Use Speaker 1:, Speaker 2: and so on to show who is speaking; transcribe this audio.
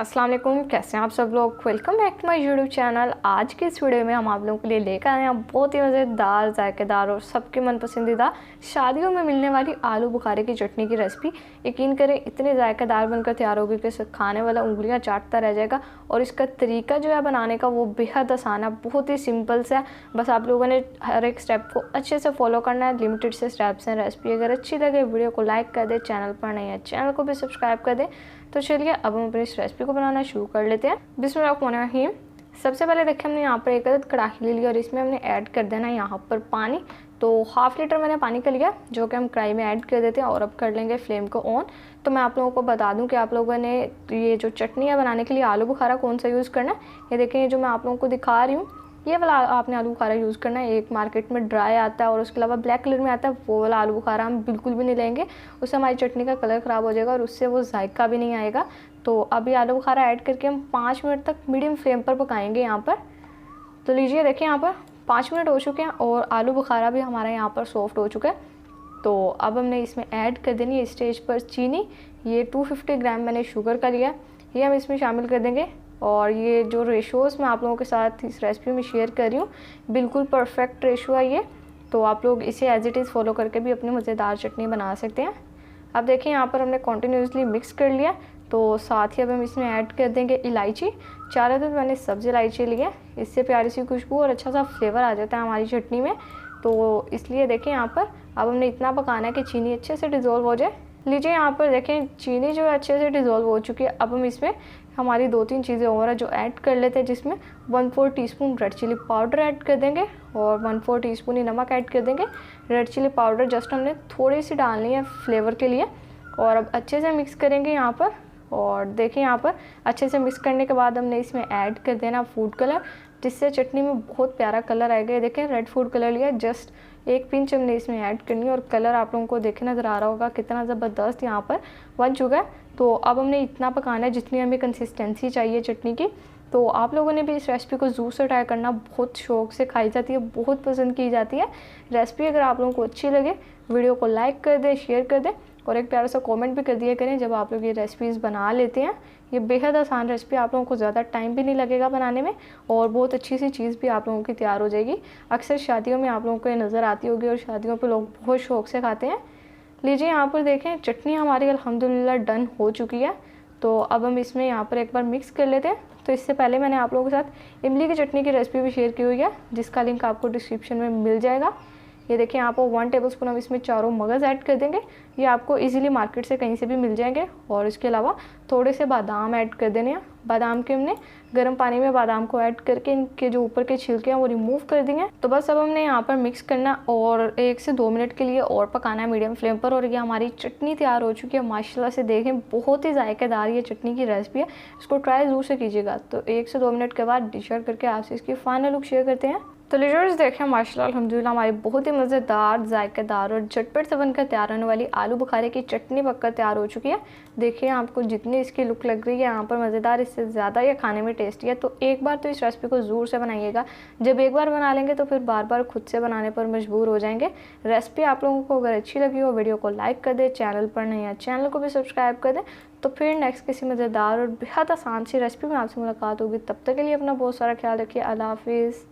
Speaker 1: अस्सलाम वालेकुम, कैसे हैं आप सब लोग। Welcome back to my YouTube channel. आज के इस वीडियो में हम आप लोगों के लिए लेकर आए हैं बहुत ही मज़ेदार, जायकेदार और सबके मन पसंदीदा शादियों में मिलने वाली आलू बुखारे की चटनी की रेसिपी। यकीन करें इतनी जायकेदार बनकर तैयार होगी कि इसे खाने वाला उंगलियां चाटता रह जाएगा। और इसका तरीका जो है बनाने का वो बेहद आसान है, बहुत ही सिंपल सा है। बस आप लोगों ने हर एक स्टेप को अच्छे से फॉलो करना है। लिमिटेड से स्टेप्स हैं। रेसिपी अगर अच्छी लगे वीडियो को लाइक कर दे, चैनल पर नहीं है चैनल को भी सब्सक्राइब कर दे। तो चलिए अब हम अपनी इस रेसिपी को बनाना शुरू कर लेते हैं। बिस्मिल्लाहिर्रहमानिर्रहीम। सबसे पहले देखिए हमने यहाँ पर एक अदद कढ़ाई ले ली और इसमें हमने ऐड कर देना है यहाँ पर पानी। तो हाफ़ लीटर मैंने पानी का लिया जो कि हम कढ़ाई में ऐड कर देते हैं और अब कर लेंगे फ्लेम को ऑन। तो मैं आप लोगों को बता दूं कि आप लोगों ने ये जो चटनी है बनाने के लिए आलू बुखारा कौन सा यूज़ करना है। ये देखें, ये जो मैं आप लोगों को दिखा रही हूँ ये वाला आपने आलू बुखारा यूज़ करना है। एक मार्केट में ड्राई आता है और उसके अलावा ब्लैक कलर में आता है, वो वाला आलू बुखारा हम बिल्कुल भी नहीं लेंगे। उससे हमारी चटनी का कलर ख़राब हो जाएगा और उससे वो जायका भी नहीं आएगा। तो अभी आलू बुखारा ऐड करके हम 5 मिनट तक मीडियम फ्लेम पर पकाएंगे यहाँ पर। तो लीजिए देखिए यहाँ पर 5 मिनट हो चुके हैं और आलू बुखारा भी हमारा यहाँ पर सॉफ्ट हो चुका है। तो अब हमने इसमें ऐड कर देनी है स्टेज पर चीनी। ये 250 ग्राम मैंने शुगर का लिया, ये हम इसमें शामिल कर देंगे। और ये जो रेशोज़ मैं आप लोगों के साथ इस रेसिपी में शेयर कर रही हूँ बिल्कुल परफेक्ट रेशो है ये। तो आप लोग इसे एज इट इज़ फॉलो करके भी अपनी मज़ेदार चटनी बना सकते हैं। अब देखिए यहाँ पर हमने कॉन्टीन्यूसली मिक्स कर लिया। तो साथ ही अब हम इसमें ऐड कर देंगे इलायची। 4 अदद मैंने सब्ज़ इलायची ली है, इससे प्यारी सी खुशबू और अच्छा सा फ्लेवर आ जाता है हमारी चटनी में। तो इसलिए देखें यहाँ पर अब हमने इतना पकाना है कि चीनी अच्छे से डिज़ोल्व हो जाए। लीजिए यहाँ पर देखें चीनी जो है अच्छे से डिज़ोल्व हो चुकी है। अब हम इसमें हमारी 2-3 चीज़ें और है जो ऐड कर लेते हैं, जिसमें 1/4 teaspoon red chilli powder add कर देंगे और 1/4 टीस्पून ही नमक ऐड कर देंगे। रेड चिली पाउडर जस्ट हमने थोड़ी सी डालनी है फ्लेवर के लिए। और अब अच्छे से मिक्स करेंगे यहाँ पर। और देखिए यहाँ पर अच्छे से मिक्स करने के बाद हमने इसमें ऐड कर देना फूड कलर, जिससे चटनी में बहुत प्यारा कलर आएगा। देखें रेड फूड कलर लिया, जस्ट 1 पिंच हमने इसमें ऐड करनी है और कलर आप लोगों को देखे नज़र आ रहा होगा कितना ज़बरदस्त यहाँ पर बन चुका है। तो अब हमने इतना पकाना है जितनी हमें कंसिस्टेंसी चाहिए चटनी की। तो आप लोगों ने भी इस रेसिपी को ज़रूर से ट्राई करना, बहुत शौक़ से खाई जाती है, बहुत पसंद की जाती है रेसिपी। अगर आप लोगों को अच्छी लगे वीडियो को लाइक कर दें, शेयर कर दें और एक प्यारा सा कमेंट भी कर दिया करें जब आप लोग ये रेसिपीज़ बना लेते हैं। ये बेहद आसान रेसिपी, आप लोगों को ज़्यादा टाइम भी नहीं लगेगा बनाने में और बहुत अच्छी सी चीज़ भी आप लोगों की तैयार हो जाएगी। अक्सर शादियों में आप लोगों को ये नज़र आती होगी और शादियों पे लोग बहुत शौक़ से खाते हैं। लीजिए यहाँ पर देखें चटनी हमारी अल्हम्दुलिल्लाह डन हो चुकी है। तो अब हम इसमें यहाँ पर एक बार मिक्स कर लेते हैं। तो इससे पहले मैंने आप लोगों के साथ इमली की चटनी की रेसिपी भी शेयर की हुई है, जिसका लिंक आपको डिस्क्रिप्शन में मिल जाएगा। ये देखिए यहाँ पर 1 टेबलस्पून हम इसमें चारों मगज़ ऐड कर देंगे। ये आपको इजीली मार्केट से कहीं से भी मिल जाएंगे। और इसके अलावा थोड़े से बादाम ऐड कर देने हैं। बादाम के हमने गर्म पानी में बादाम को ऐड करके इनके जो ऊपर के छिलके हैं वो रिमूव कर दिए हैं। तो बस अब हमने यहाँ पर मिक्स करना और 1 से 2 मिनट के लिए और पकाना है मीडियम फ्लेम पर। और ये हमारी चटनी तैयार हो चुकी है माशाल्लाह से। देखें बहुत ही जायकेदार ये चटनी की रेसिपी है, इसको ट्राई ज़रूर से कीजिएगा। तो 1 से 2 मिनट के बाद डिश आउट करके आपसे इसकी फाइनल लुक शेयर करते हैं। तो लीजर्स देखें माशाल्लाह अल्हम्दुलिल्लाह हमारी बहुत ही मज़ेदार, जायकेदार और झटपट से बनकर तैयार होने वाली आलू बुखारे की चटनी पककर तैयार हो चुकी है। देखिए आपको जितनी इसकी लुक लग रही है यहाँ पर मज़ेदार, इससे ज़्यादा ये खाने में टेस्टी है। तो एक बार तो इस रेसिपी को ज़रूर से बनाइएगा। जब एक बार बना लेंगे तो फिर बार बार खुद से बनाने पर मजबूर हो जाएंगे। रेसिपी आप लोगों को अगर अच्छी लगी हो वीडियो को लाइक कर दे, चैनल पर नहीं है चैनल को भी सब्सक्राइब कर दें। तो फिर नेक्स्ट किसी मज़ेदार और बेहद आसान सी रेसिपी में आपसे मुलाकात होगी। तब तक के लिए अपना बहुत सारा ख्याल रखिए। अल्लाह हाफिज़।